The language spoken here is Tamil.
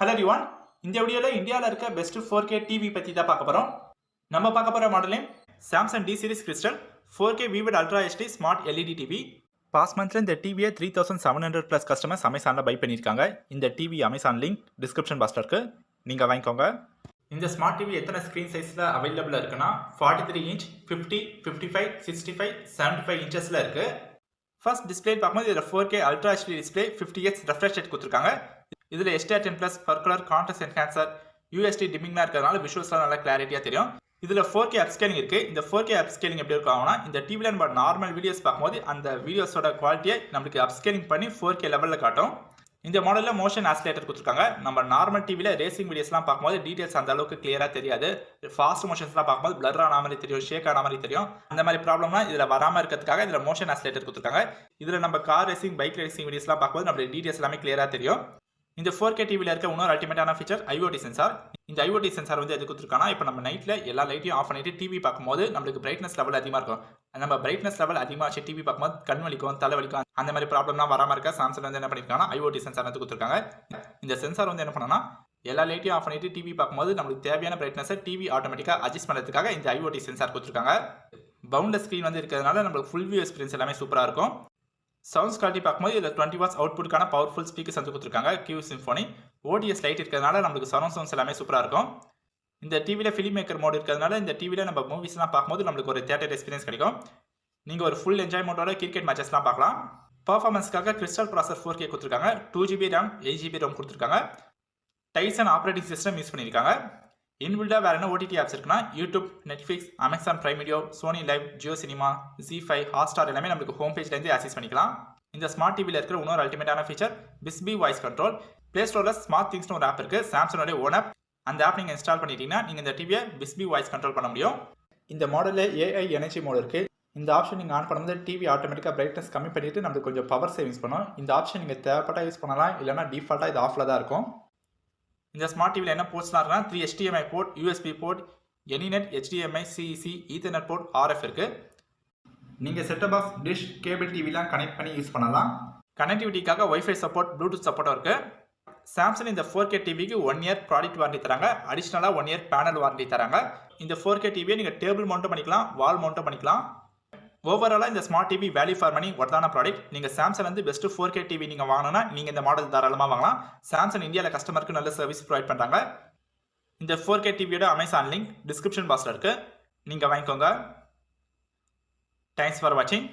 ஹலோ எவ்ரிவன், இந்த வீடியோவில் இந்தியாவில் இருக்க பெஸ்ட் 4K டிவி பற்றி தான் பார்க்க போகிறோம். நம்ம பார்க்க போகிற மாடலே Samsung D series crystal 4K vivid ultra HD smart LED TV. Past மந்த்ல இந்த டிவியை 3700+ கஸ்டமர்ஸ் அமேசானில் பை பண்ணியிருக்காங்க. இந்த டிவி அமேசான் லிங்க் டிஸ்கிரிப்ஷன் பாக்ஸில் இருக்கு, நீங்கள் வாங்கிக்கோங்க. இந்த ஸ்மார்ட் டிவி எத்தனை ஸ்க்ரீன் சைஸில் அவைலபிளாக இருக்குன்னா 43 இன்ச், 50, 55, 65, 75 இன்ச்சஸில் இருக்குது. ஃபர்ஸ்ட் டிஸ்பிளே பார்க்கும்போது இதில் 4K ultra HD display 50Hz refresh rate கொடுத்துருக்காங்க. இதில் HDR10+ burglar contrast enhancer USD டிமிங்லாம் இருக்கிறதுனால விஷுவல்ஸ்லாம் நல்லா கிளாரிட்டியாக தெரியும். இதில் 4K அப்ஸ்கேலிங் இருக்குது. இந்த 4K அப்ஸ்கேலிங் எப்படி இருக்கும், இந்த டிவியில் நம்ம நார்மல் வீடியோஸ் பார்க்கும்போது அந்த வீடியோஸோட குவாலிட்டியை நம்மளுக்கு அப்ஸ்கேலிங் பண்ணி 4K லெவலில் காட்டும். இந்த மாடலில் மோஷன் ஆசிலேட்டர் கொடுத்துருக்காங்க. நம்ம நார்மல் டிவியில் ரேசிங் வீடியோஸ்லாம் பார்க்கும்போது டீட்டெயில்ஸ் அந்த அளவுக்கு கிளியராக தெரியாது. ஃபாஸ்ட் மோஷன்ஸ்லாம் பார்க்கும்போது பிளர் ஆன மாதிரி தெரியும், ஷேக் ஆன மாதிரி தெரியும். அந்த மாதிரி ப்ராப்ளம்லாம் இதில் வராமல் இருக்கிறதுக்காக இதில் மோஷன் ஆசிலேட்டர் கொடுத்துருக்காங்க. இதில் நம்ம கார் ரேசிங், பைக் ரேசிங் வீடியோஸ்லாம் பார்க்கும்போது நம்மளுடைய டீட்டெயில்ஸ் எல்லாமே கிளியராக தெரியும். இந்த 4K டிவியில் இருக்க இன்னொரு அல்டிமேட்டான ஃபீச்சர் IoT சென்சார். இந்த IoT சென்சார் வந்து எது கொடுத்துருக்காங்கன்னா, இப்போ நம்ம நைட்டில் எல்லா லைட்டையும் ஆஃப் பண்ணிட்டு டிவி பார்க்கும்போது நம்மளுக்கு பிரைட்னஸ் லெவல் அதிகமாக இருக்கும். நம்ம பிரைட்னஸ் லெவல் அதிகமாக வச்சு டிவி பார்க்கும்போது கண் வலிக்கும், தலை வலிக்கும், அந்த மாதிரி ப்ராப்ளம்லாம் வராமல் இருக்க சாம்சங் வந்து என்ன பண்ணியிருக்காங்கன்னா IoT சென்சார் வந்து கொடுத்துருக்காங்க. இந்த சென்சார் வந்து என்ன பண்ணணும்னா, எல்லா லைட்டையும் ஆஃப் பண்ணிட்டு டிவி பார்க்கும்போது நம்மளுக்கு தேவையான பிரைட்னஸை டிவி ஆட்டோமேட்டிக்காக அட்ஜஸ்ட் பண்ணுறதுக்காக இந்த IoT சென்சார் கொடுத்துருக்காங்க. பவுண்ட்லெஸ் ஸ்க்ரீன் வந்து இருக்கிறதுனால நம்மளுக்கு ஃபுல் வியூ எக்ஸ்பீரியன்ஸ் எல்லாமே சூப்பராக இருக்கும். சவுண்ட்ஸ் குவாலிட்டி பார்க்கும்போது இதில் 20 வாட்ஸ் அவுட்புட்கான பவர்ஃபுல் ஸ்பீக்கர்ஸ் வந்து கொடுத்துருக்காங்க. Q சிம்ஃபோனி ODS லைட் இருக்கிறதுனால நம்மளுக்கு சரௌண்ட் சவுண்ட்ஸ் எல்லாமே சூப்பராக இருக்கும். இந்த டிவியில் ஃபிலிம் மேக்கர் மோட் இருக்கிறதுனால இந்த டிவியில் நம்ம மூவிஸ்லாம் பார்க்கும்போது நம்மளுக்கு ஒரு தியேட்டர் எக்ஸ்பீரியன்ஸ் கிடைக்கும். நீங்கள் ஒரு ஃபுல் என்ஜாய்மெண்ட்டோட கிரிக்கெட் மேட்சஸ்லாம் பார்க்கலாம். பர்ஃபார்மன்ஸ்க்காக கிறிஸ்டல் ப்ராசர் 4K கொடுத்துருக்காங்க. 2GB RAM, 8GB ROM கொடுத்துருக்காங்க. டைசன் ஆப்ரேட்டிங் சிஸ்டம் யூஸ் பண்ணியிருக்காங்க. இன்பில்டாக வேறு என்ன OTT ஆப்ஸ் இருக்குன்னா YouTube, Netflix, Amazon Prime video, Sony Liv, Jio cinema, Z5, Hotstar எல்லாமே நம்மளுக்கு ஹோம் பேஜ்லேருந்து ஆக்சஸ் பண்ணிக்கலாம். இந்த ஸ்மார்ட் டிவியில் இருக்கிற இன்னொரு அல்டிமேட்டான ஃபீச்சர் பிஸ்பி வாய்ஸ் கண்ட்ரோல். ப்ளே ஸ்டோரில் ஸ்மார்ட் திங்ஸ்னு ஒரு ஆப் இருக்குது, சாம்சங்கோட ஓன் ஆப். அந்த ஆப் நீங்கள் இன்ஸ்டால் பண்ணிட்டீங்கன்னா நீங்கள் இந்த டிவியை பிஸ்பி வாய்ஸ் கண்ட்ரோல் பண்ண முடியும். இந்த மாடலில் AI எனர்ஜி மோட் இருக்குது. இந்த ஆப்ஷன் நீங்கள் ஆன் பண்ணும்போது டிவி ஆட்டோமேட்டிக்காக பிரைட்னஸ் கம்மி பண்ணிவிட்டு நம்மளுக்கு கொஞ்சம் பவர் சேவிங்ஸ் பண்ணும். இந்த ஆப்ஷன் நீங்கள் தேவைப்பட்டால் யூஸ் பண்ணலாம், இல்லைனா டிஃபால்ட்டாக இது ஆஃபில் தான் இருக்கும். இந்த ஸ்மார்ட் டிவியில் என்ன போர்ட்ஸ்லாம் இருக்குன்னா 3 HDMI port, USB port, Anynet, HDMI, CEC, ethernet port, RF இருக்குது. நீங்கள் செட்டப் பாக்ஸ், டிஷ், கேபிள் டிவிலாம் கனெக்ட் பண்ணி யூஸ் பண்ணலாம். கனெக்டிவிட்டிக்காக வைஃபை சப்போர்ட், ப்ளூடூத் சப்போர்ட்டும் இருக்குது. சாம்சங் இந்த 4K டிவிக்கு 1 இயர் ப்ராடக்ட் வாரண்டி தராங்க. அடிஷ்னலாக 1 இயர் பேனல் வாரண்டி தராங்க. இந்த 4K டிவியை நீங்கள் டேபிள் மவுண்ட்டும் பண்ணிக்கலாம், வால் மவுண்ட்டும் பண்ணிக்கலாம். ஓவராலாக இந்த smart TV value for money ஒர்த்தான ப்ராடக்ட். நீங்கள் சாம்சங் வந்து பெஸ்ட் 4K டிவி நீங்கள் வாங்கினா நீங்கள் இந்த மாடல் தாராளமாக வாங்கலாம். சாம்சங் இந்தியாவில் கஸ்டமருக்கு நல்ல சர்வீஸ் ப்ரொவைட் பண்ணுறாங்க. இந்த 4K டிவியோட அமேசான் லிங்க் டிஸ்கிரிப்ஷன் பாக்ஸில் இருக்குது, நீங்கள் வாங்கிக்கோங்க. தேங்க்ஸ் ஃபார் வாட்சிங்.